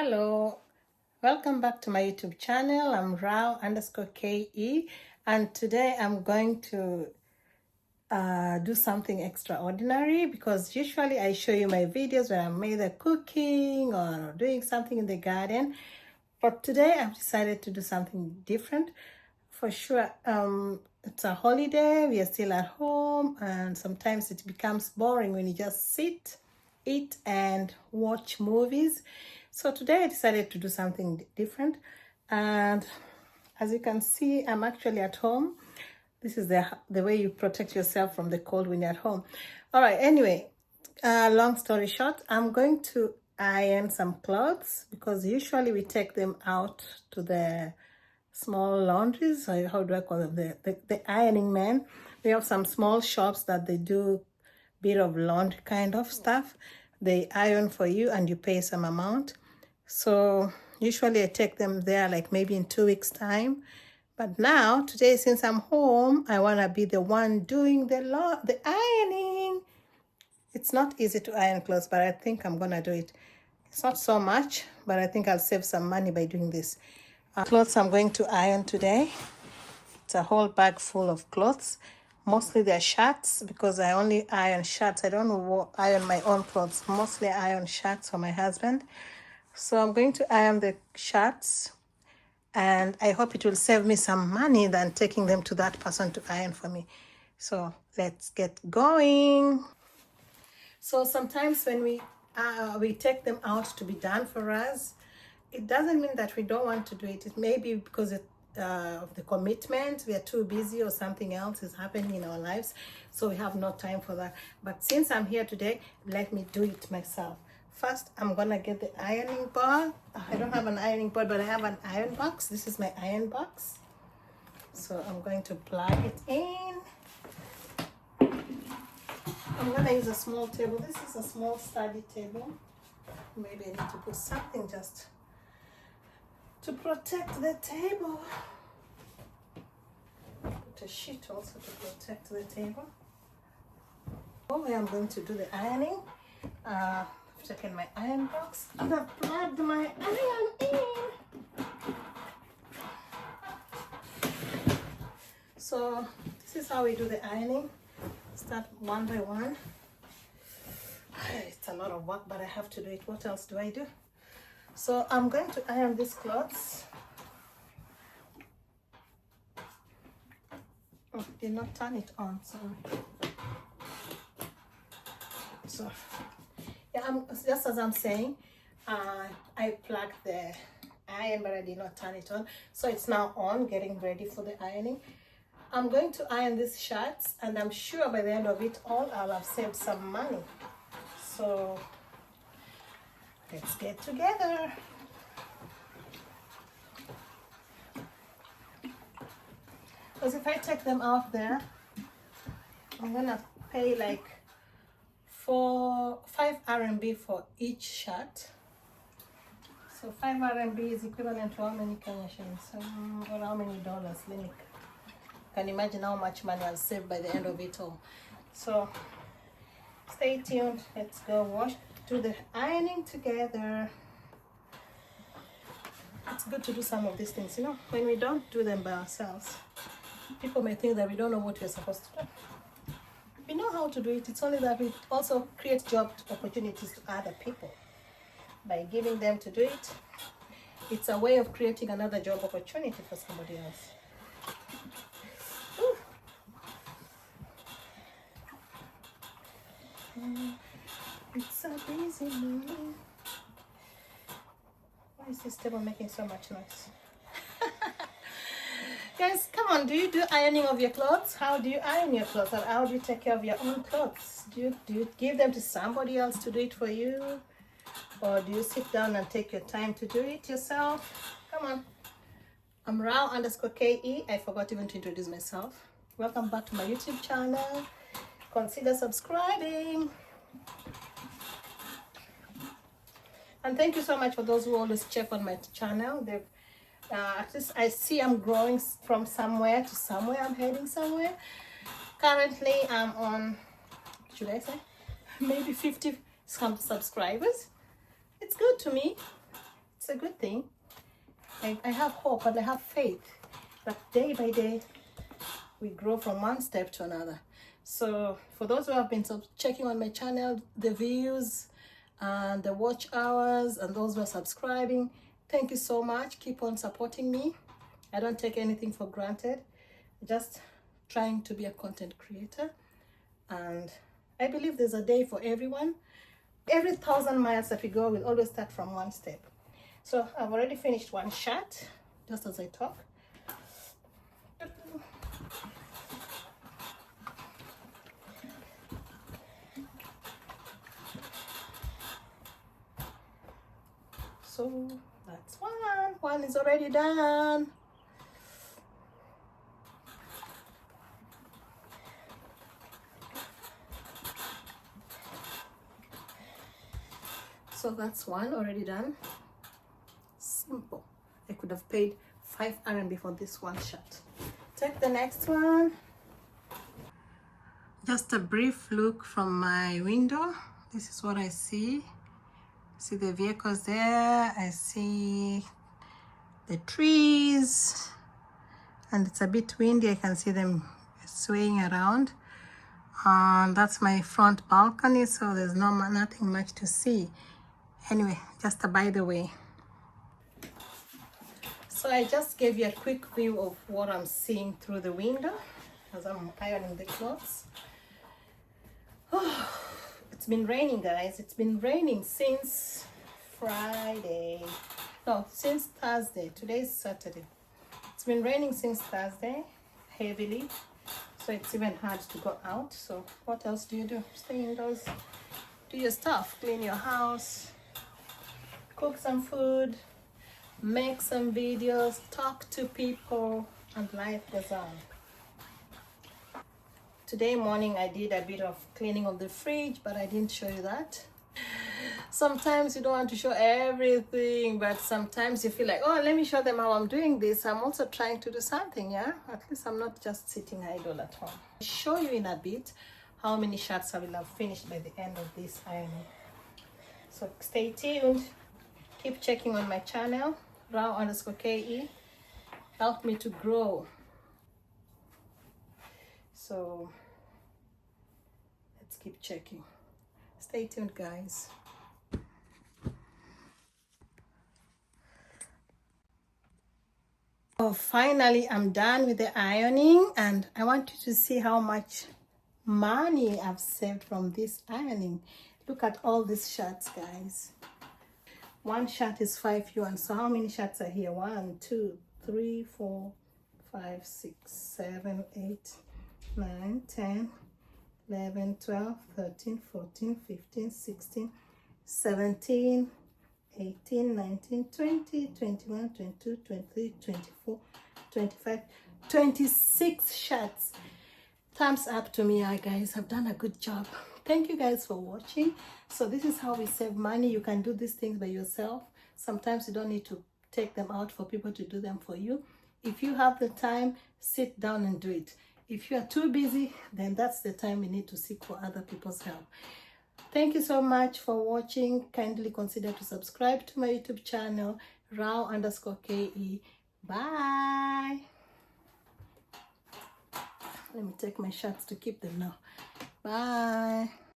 Hello, welcome back to my YouTube channel. I'm Rao_KE, and today I'm going to do something extraordinary because usually I show you my videos when I'm either cooking or doing something in the garden, but today I've decided to do something different. For sure, it's a holiday, we are still at home, and sometimes it becomes boring when you just sit, eat, and watch movies. So today I decided to do something different, and as you can see, I'm actually at home. This is the way you protect yourself from the cold when you're at home. All right, anyway, long story short, I'm going to iron some clothes because usually we take them out to the small laundries. How do I call them? The ironing men. We have some small shops that they do bit of laundry kind of stuff. They iron for you and you pay some amount. So usually I take them there like maybe in 2 weeks time. But now today, since I'm home, I want to be the one doing the ironing. It's not easy to iron clothes, but I think I'm gonna do it. It's not so much, but I think I'll save some money by doing this. Clothes I'm going to iron today. It's a whole bag full of clothes. Mostly they're shirts because I only iron shirts. I don't iron my own clothes. Mostly I iron shirts for my husband. So I'm going to iron the shirts, and I hope it will save me some money than taking them to that person to iron for me. So let's get going. So sometimes when we take them out to be done for us, it doesn't mean that we don't want to do it. It may be because of the commitment, we are too busy or something else is happening in our lives, so we have no time for that. But since I'm here today, let me do it myself. First, I'm gonna get the ironing board. I don't have an ironing board, but I have an iron box. This is my iron box. So I'm going to plug it in. I'm gonna use a small table. This is a small study table. Maybe I need to put something just to protect the table. Put a sheet also to protect the table. Where I'm going to do the ironing. I've taken my iron box and I've plugged my iron in. So this is how we do the ironing. Start one by one. It's a lot of work, but I have to do it. What else do I do? So I'm going to iron these clothes. Oh, did not turn it on, sorry. So yeah, just as I'm saying, I plugged the iron, but I did not turn it on. So it's now on, getting ready for the ironing. I'm going to iron these shirts, and I'm sure by the end of it all, I'll have saved some money. So let's get together. Because if I take them out there, I'm gonna pay like 5 RMB for each shirt. So 5 RMB is equivalent to how many Kenya shillings? Or how many dollars? Let me can imagine how much money I'll save by the end of it all. So stay tuned. Let's go do the ironing together. It's good to do some of these things, when we don't do them by ourselves, people may think that we don't know what we're supposed to do. We know how to do it. It's only that we also create job opportunities to other people by giving them to do it. It's a way of creating another job opportunity for somebody else. It's a busy morning. Why is this table making so much noise? Guys, come on, do you do ironing of your clothes? How do you iron your clothes? Or how do you take care of your own clothes? Do you give them to somebody else to do it for you? Or do you sit down and take your time to do it yourself? Come on. I'm Rao_KE. I forgot even to introduce myself. Welcome back to my YouTube channel. Consider subscribing. And thank you so much for those who always check on my channel. At least I see I'm growing from somewhere to somewhere. I'm heading somewhere. Currently, I'm on, should I say, maybe 50 some subscribers. It's good to me. it's a good thing. I have hope and I have faith that day by day we grow from one step to another. So for those who have been checking on my channel, the views and the watch hours, and those who are subscribing, thank you so much. Keep on supporting me. I don't take anything for granted. Just trying to be a content creator, and I believe there's a day for everyone. Every 1,000 miles that we go will always start from one step. So I've already finished one shot just as I talk. So that's one is already done. So that's one already done. Simple. I could have paid 5 RMB for this one shot. Take the next one. Just a brief look from my window. This is what I see. See the vehicles there. I see the trees, and it's a bit windy. I can see them swaying around. That's my front balcony, so there's nothing much to see. Anyway, just a by the way. So I just gave you a quick view of what I'm seeing through the window as I'm ironing the clothes. Oh, it's been raining, guys. It's been raining since Friday. No, since Thursday. Today is Saturday. It's been raining since Thursday, heavily. So it's even hard to go out. So what else do you do? Stay indoors, do your stuff, clean your house, cook some food, make some videos, talk to people, and life goes on. Today morning I did a bit of cleaning of the fridge, but I didn't show you that. Sometimes you don't want to show everything, but sometimes you feel like, oh, let me show them how I'm doing this. I'm also trying to do something, yeah? At least I'm not just sitting idle at home. I'll show you in a bit how many shots I will have finished by the end of this ironing. So stay tuned. Keep checking on my channel, Rao_KE. Help me to grow. So let's keep checking. Stay tuned, guys. Oh, finally I'm done with the ironing, and I want you to see how much money I've saved from this ironing. Look at all these shirts, guys. One shirt is 5 yuan. So how many shirts are here? 1, 2, 3, 4, 5, 6, 7, 8, 9, 10, 11, 12, 13, 14, 15, 16, 17, 18, 19, 20, 21, 22, 23, 24, 25, 26 shirts. Thumbs up to me, guys. I've done a good job. Thank you guys for watching. So this is how we save money. You can do these things by yourself. Sometimes you don't need to take them out for people to do them for you. If you have the time, sit down and do it. If you are too busy, then that's the time we need to seek for other people's help. Thank you so much for watching. Kindly consider to subscribe to my YouTube channel, Rao_KE. Bye. Let me take my shots to keep them now. Bye.